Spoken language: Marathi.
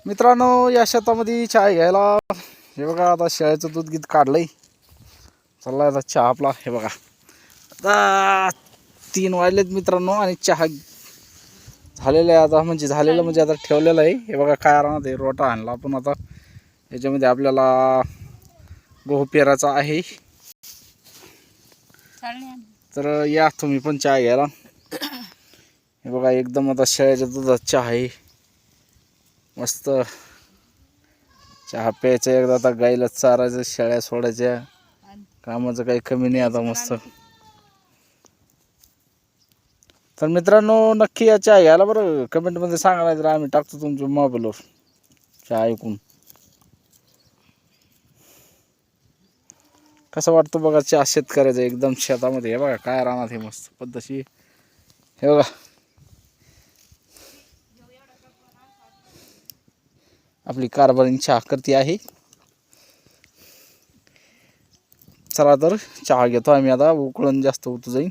मित्रांनो, या शेतामध्ये चहा घ्यायला हे बघा, आता शेळ्याचं दूध गीत काढलंय. चाललाय आता चहा आपला. हे बघा, आता 3 वाजलेत मित्रांनो आणि चहा झालेला आहे. आता म्हणजे झालेलं म्हणजे आता ठेवलेलं आहे. हे बघा काय राहणार आहे, रोटा आणला आपण. आता याच्यामध्ये आपल्याला गहू पेरायचा आहे. तर या तुम्ही पण चहा घ्यायला. हे बघा, एकदम आता शेळ्याच्या दुधात चहा आहे. मस्त चहा प्यायचा. एकदा आता गाईला चारायचं, शेळ्या सोडायच्या, कामाचं काही कमी नाही आता. मस्त. तर मित्रांनो, नक्की या चहा घ्यायला बरं. कमेंटमध्ये सांगा, नाही तर आम्ही टाकतो तुमच्या मोबाईलवर चहा ऐकून. कसं वाटतं बघा चहा शेतकऱ्याचं एकदम शेतामध्ये. हे बघा काय राहणार हे मस्त पद्धतशी. हे बघा, आपली कारभारीण चहा करते आहे. चला तर चहा घेतो आम्ही आता. उकळून जास्त होत जाईल.